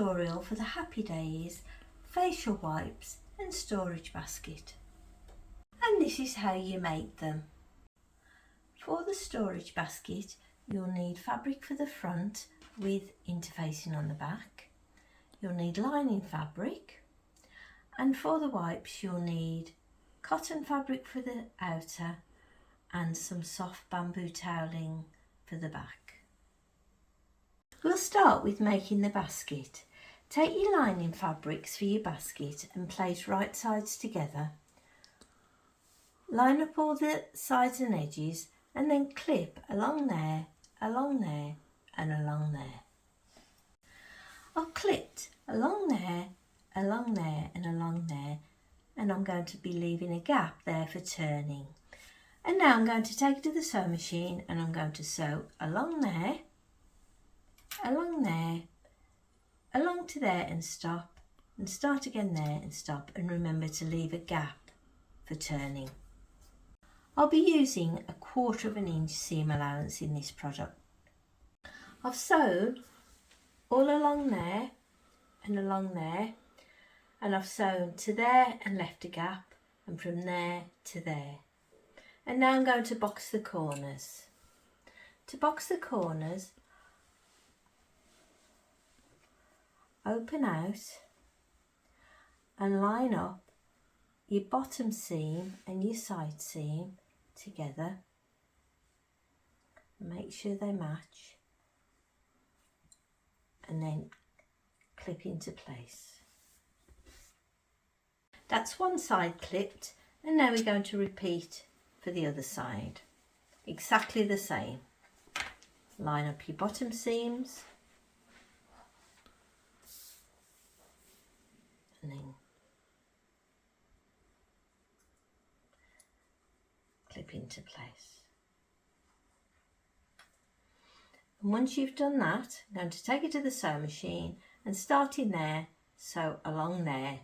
tutorial for the Happy Days facial wipes and storage basket. And this is how you make them. For the storage basket, you'll need fabric for the front with interfacing on the back. You'll need lining fabric, and for the wipes you'll need cotton fabric for the outer and some soft bamboo toweling for the back. We'll start with making the basket. Take your lining fabrics for your basket and place right sides together. Line up all the sides and edges and then clip along there and along there. I've clipped along there and along there, and I'm going to be leaving a gap there for turning. And now I'm going to take it to the sewing machine and I'm going to sew along there, along to there and stop, and start again there and stop, and remember to leave a gap for turning. I'll be using 1/4 inch seam allowance in this product. I've sewn all along there, and I've sewn to there and left a gap, and from there to there. And now I'm going to box the corners. To box the corners, open out and line up your bottom seam and your side seam together. Make sure they match and then clip into place. That's one side clipped, and now we're going to repeat for the other side. Exactly the same. Line up your bottom seams and then clip into place. And once you've done that, I'm going to take it to the sewing machine and start in there, sew along there.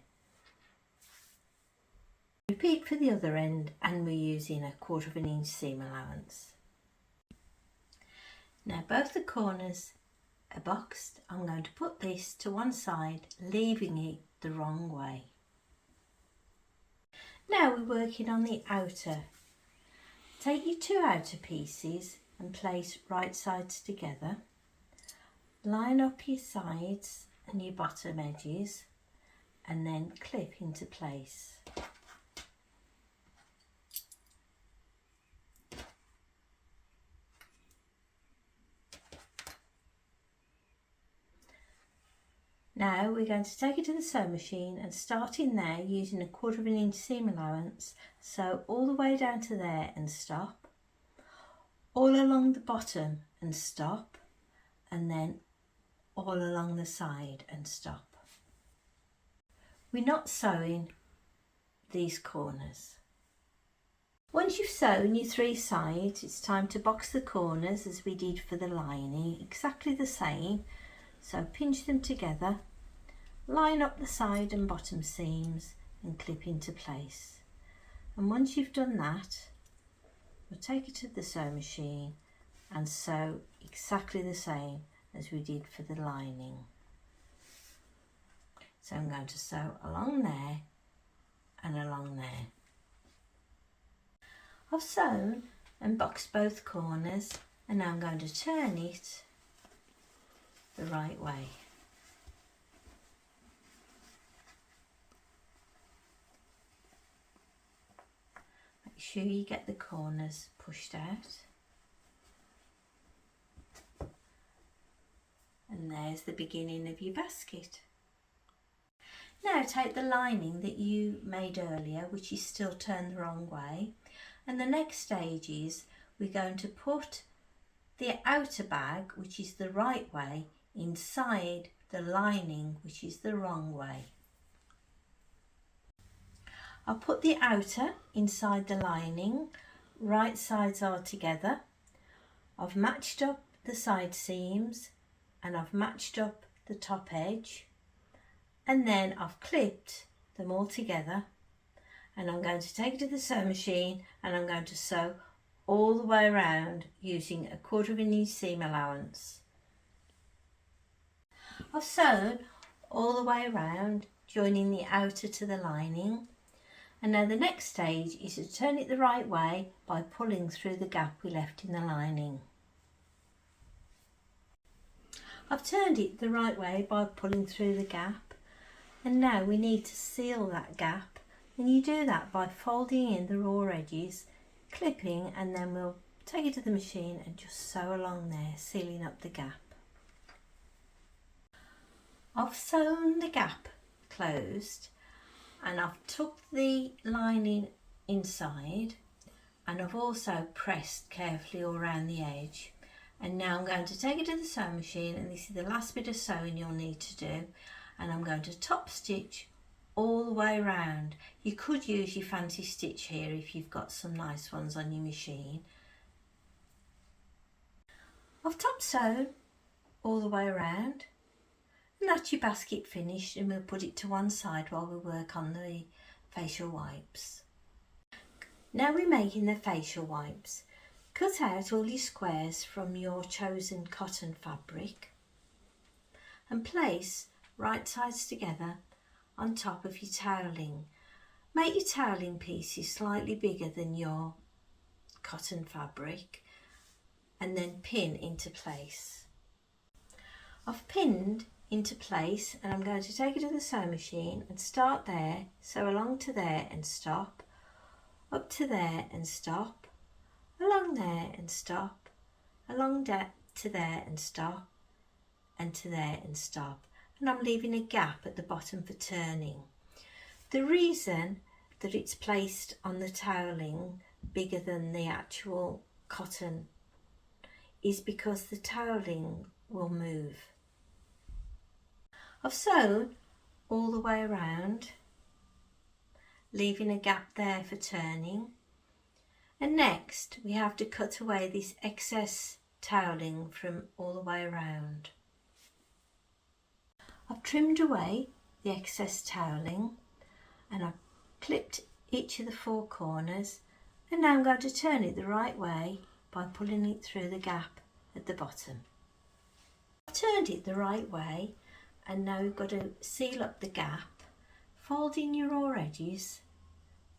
Repeat for the other end, and we're using 1/4 inch seam allowance. Now both the corners are boxed. I'm going to put this to one side, leaving it the wrong way. Now we're working on the outer. Take your 2 outer pieces and place right sides together. Line up your sides and your bottom edges and then clip into place. Now we're going to take it to the sewing machine and start in there using 1/4 inch seam allowance. Sew all the way down to there and stop. All along the bottom and stop, and then all along the side and stop. We're not sewing these corners. Once you've sewn your 3 sides, it's time to box the corners as we did for the lining, exactly the same. So pinch them together, line up the side and bottom seams and clip into place. And once you've done that, we'll take it to the sewing machine and sew exactly the same as we did for the lining. So I'm going to sew along there and along there. I've sewn and boxed both corners, and now I'm going to turn it the right way. Make sure you get the corners pushed out. And there's the beginning of your basket. Now take the lining that you made earlier, which is still turned the wrong way, and the next stage is we're going to put the outer bag, which is the right way, inside the lining, which is the wrong way. I'll put the outer inside the lining, right sides are together. I've matched up the side seams and I've matched up the top edge, and then I've clipped them all together, and I'm going to take it to the sewing machine and I'm going to sew all the way around using 1/4 inch seam allowance. I've sewn all the way around, joining the outer to the lining. And now the next stage is to turn it the right way by pulling through the gap we left in the lining. I've turned it the right way by pulling through the gap, and now we need to seal that gap, and you do that by folding in the raw edges, clipping, and then we'll take it to the machine and just sew along there, sealing up the gap. I've sewn the gap closed and I've tucked the lining inside, and I've also pressed carefully all around the edge. And now I'm going to take it to the sewing machine, and this is the last bit of sewing you'll need to do, and I'm going to top stitch all the way around. You could use your fancy stitch here if you've got some nice ones on your machine. I've top sewn all the way around, and that's your basket finished, and we'll put it to one side while we work on the facial wipes. Now we're making the facial wipes. Cut out all your squares from your chosen cotton fabric and place right sides together on top of your toweling. Make your toweling pieces slightly bigger than your cotton fabric and then pin into place. I've pinned into place, and I'm going to take it to the sewing machine and start there, sew along to there and stop, up to there and stop, along there and stop, along to there and stop, and to there and stop. And I'm leaving a gap at the bottom for turning. The reason that it's placed on the toweling bigger than the actual cotton is because the toweling will move. I've sewn all the way around, leaving a gap there for turning. And next we have to cut away this excess toweling from all the way around. I've trimmed away the excess toweling and I've clipped each of the four corners, and now I'm going to turn it the right way by pulling it through the gap at the bottom. I've turned it the right way, and now we've got to seal up the gap, fold in your raw edges,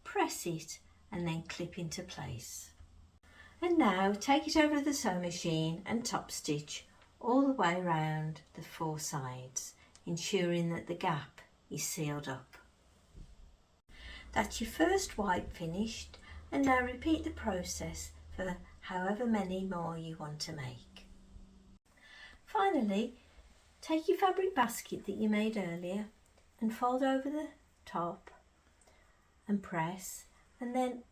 press it, and then clip into place. And now take it over to the sewing machine and top stitch all the way around the four sides, ensuring that the gap is sealed up. That's your first wipe finished, and now repeat the process for however many more you want to make. Finally, take your fabric basket that you made earlier and fold over the top and press, and then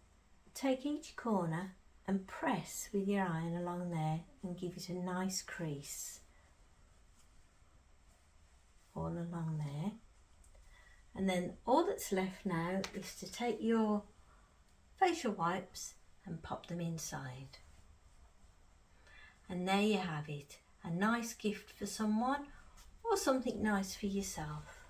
take each corner and press with your iron along there and give it a nice crease all along there. And then all that's left now is to take your facial wipes and pop them inside. And there you have it, a nice gift for someone or something nice for yourself.